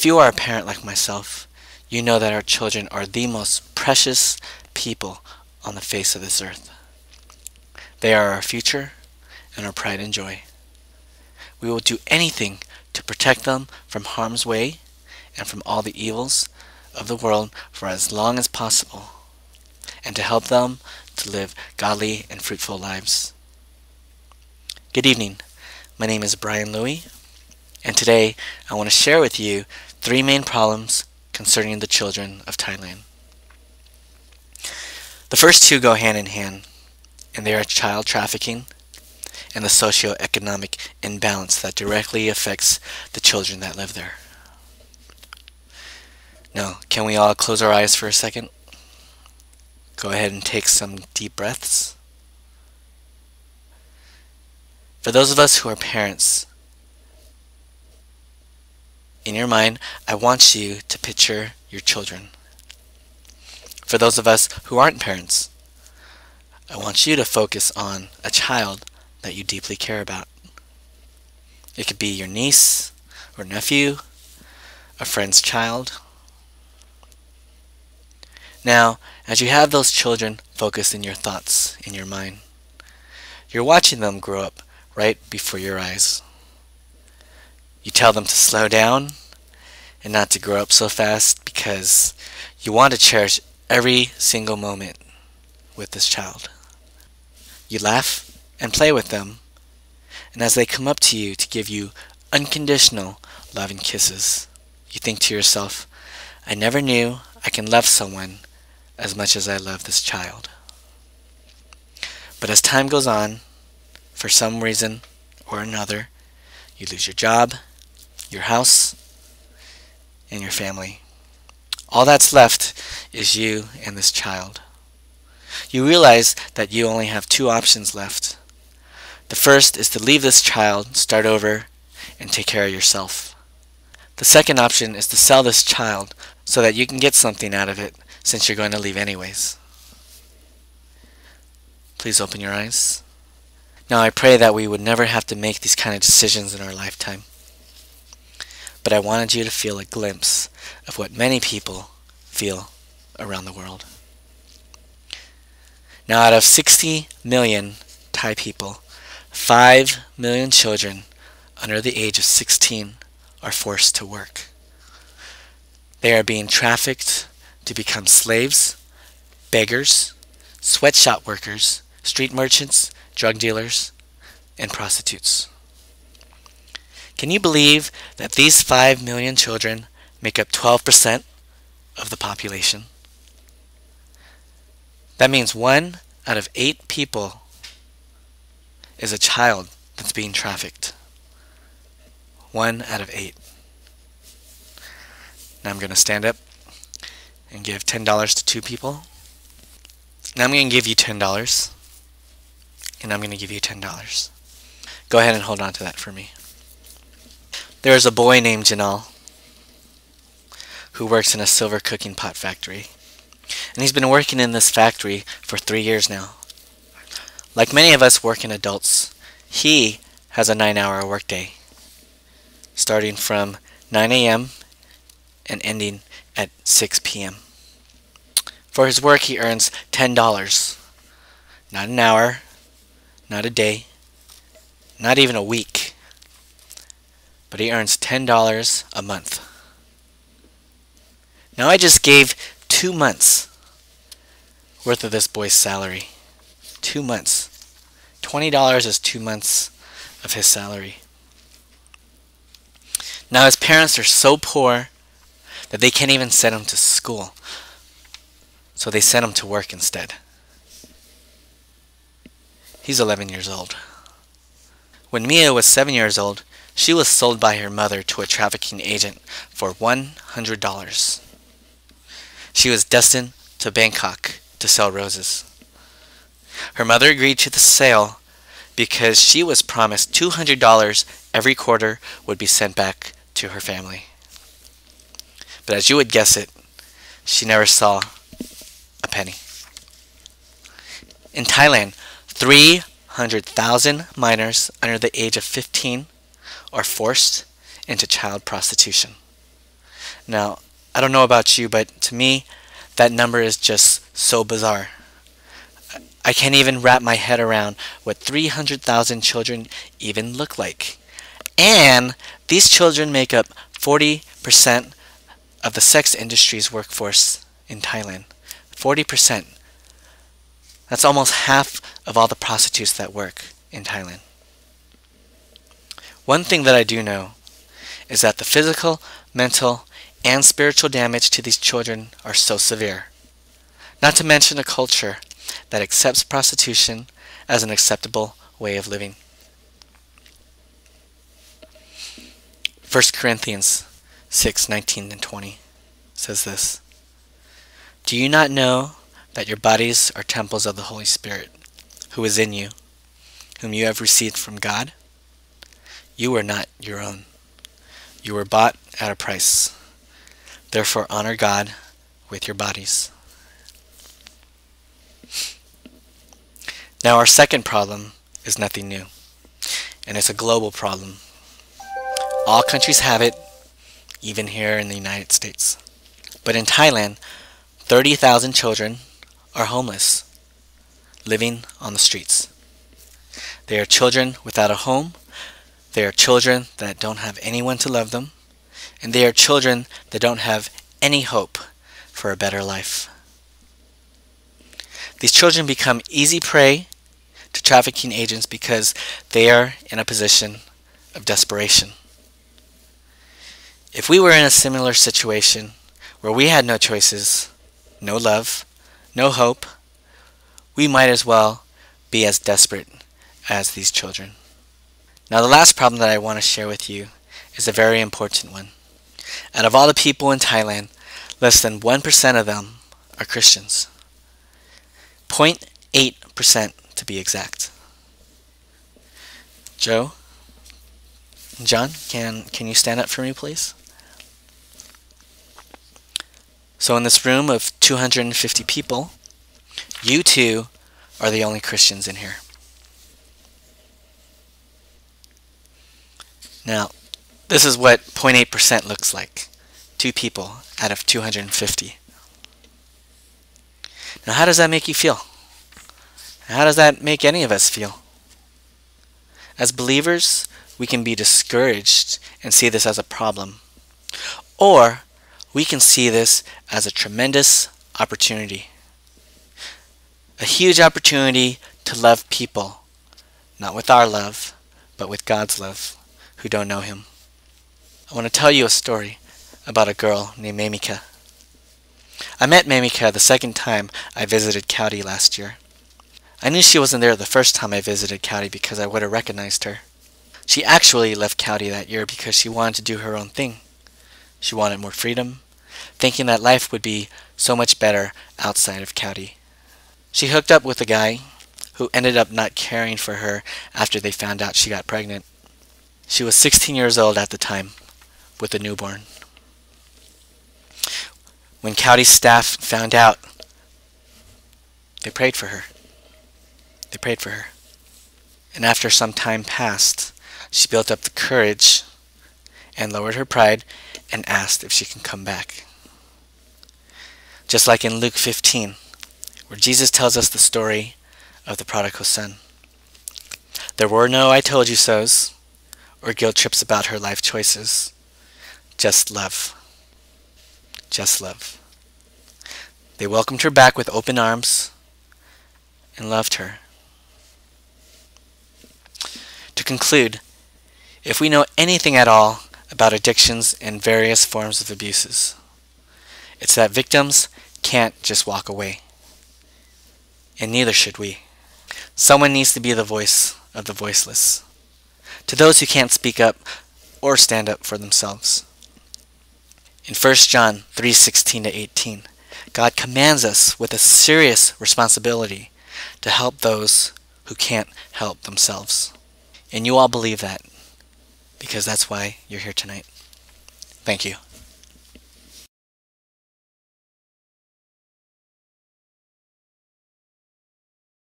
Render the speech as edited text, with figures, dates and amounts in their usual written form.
If you are a parent like myself, you know that our children are the most precious people on the face of this earth. They are our future and our pride and joy. We will do anything to protect them from harm's way and from all the evils of the world for as long as possible, and to help them to live godly and fruitful lives. Good evening. My name is Brian Louie, and today I want to share with you 3 main problems concerning the children of Thailand. The first 2 go hand in hand, and they are child trafficking and the socio-economic imbalance that directly affects the children that live there. Now, can we all close our eyes for a second? Go ahead and take some deep breaths. For those of us who are parents, in your mind, I want you to picture your children. For those of us who aren't parents, I want you to focus on a child that you deeply care about. It could be your niece or nephew, a friend's child. Now, as you have those children focused in your thoughts, in your mind, you're watching them grow up right before your eyes. You tell them to slow down and not to grow up so fast because you want to cherish every single moment with this child. You laugh and play with them, and as they come up to you to give you unconditional love and kisses, you think to yourself, I never knew I can love someone as much as I love this child. But as time goes on, for some reason or another, you lose your job, your house, and your family. All that's left is you and this child. You realize that you only have 2 options left. The first is to leave this child, start over, and take care of yourself. The second option is to sell this child so that you can get something out of it since you're going to leave anyways. Please open your eyes. Now I pray that we would never have to make these kind of decisions in our lifetime. But I wanted you to feel a glimpse of what many people feel around the world. Now out of 60 million Thai people, 5 million children under the age of 16 are forced to work. They are being trafficked to become slaves, beggars, sweatshop workers, street merchants, drug dealers, and prostitutes. Can you believe that these 5 million children make up 12% of the population? That means 1 out of 8 people is a child that's being trafficked. 1 out of 8. Now I'm going to stand up and give $10 to 2 people. Now I'm going to give you $10. And I'm going to give you $10. Go ahead and hold on to that for me. There is a boy named Janal who works in a silver cooking pot factory. And he's been working in this factory for 3 years now. Like many of us working adults, he has a 9-hour workday, starting from 9 a.m. and ending at 6 p.m. For his work, he earns $10. Not an hour, not a day, not even a week, but he earns $10 a month. Now I just gave 2 months worth of this boy's salary. 2 months. $20 is 2 months of his salary. Now his parents are so poor that they can't even send him to school. So they sent him to work instead. He's 11 years old. When Mia was 7 years old, she was sold by her mother to a trafficking agent for $100. She was destined to Bangkok to sell roses. Her mother agreed to the sale because she was promised $200 every quarter would be sent back to her family. But as you would guess it, she never saw a penny. In Thailand, 300,000 minors under the age of 15 are forced into child prostitution. Now, I don't know about you, but to me, that number is just so bizarre. I can't even wrap my head around what 300,000 children even look like. And these children make up 40% of the sex industry's workforce in Thailand. 40%. That's almost half of all the prostitutes that work in Thailand. One thing that I do know is that the physical, mental, and spiritual damage to these children are so severe. Not to mention a culture that accepts prostitution as an acceptable way of living. 1 Corinthians 6:19 and 20 says this: Do you not know that your bodies are temples of the Holy Spirit, who is in you, whom you have received from God? You are not your own. You were bought at a price. Therefore honor God with your bodies. Now our second problem is nothing new, and it's a global problem. All countries have it, even here in the United States. But in Thailand, 30,000 children are homeless, living on the streets. They are children without a home. They are children that don't have anyone to love them. And they are children that don't have any hope for a better life. These children become easy prey to trafficking agents because they are in a position of desperation. If we were in a similar situation where we had no choices, no love, no hope, we might as well be as desperate as these children. Now the last problem that I want to share with you is a very important one. Out of all the people in Thailand, less than 1% of them are Christians. 0.8% to be exact. Joe? John, can you stand up for me, please? So in this room of 250 people, you two are the only Christians in here. Now, this is what 0.8% looks like. 2 people out of 250. Now, how does that make you feel? How does that make any of us feel? As believers, we can be discouraged and see this as a problem. Or we can see this as a tremendous opportunity. A huge opportunity to love people, not with our love, but with God's love, who don't know Him. I want to tell you a story about a girl named Mamika. I met Mamika the second time I visited Khoudy last year. I knew she wasn't there the first time I visited Khoudy because I would have recognized her. She actually left Khoudy that year because she wanted to do her own thing. She wanted more freedom, thinking that life would be so much better outside of Khoudy. She hooked up with a guy who ended up not caring for her after they found out she got pregnant. She was 16 years old at the time, with a newborn. When Khoudy's staff found out, they prayed for her. They prayed for her. And after some time passed, she built up the courage and lowered her pride and asked if she can come back. Just like in Luke 15, where Jesus tells us the story of the prodigal son. There were no I told you so's or guilt trips about her life choices. Just love. Just love. They welcomed her back with open arms and loved her. To conclude, if we know anything at all about addictions and various forms of abuses, it's that victims can't just walk away. And neither should we. Someone needs to be the voice of the voiceless, to those who can't speak up or stand up for themselves. In 1 John 3:16-18, God commands us with a serious responsibility to help those who can't help themselves. And you all believe that, because that's why you're here tonight. Thank you.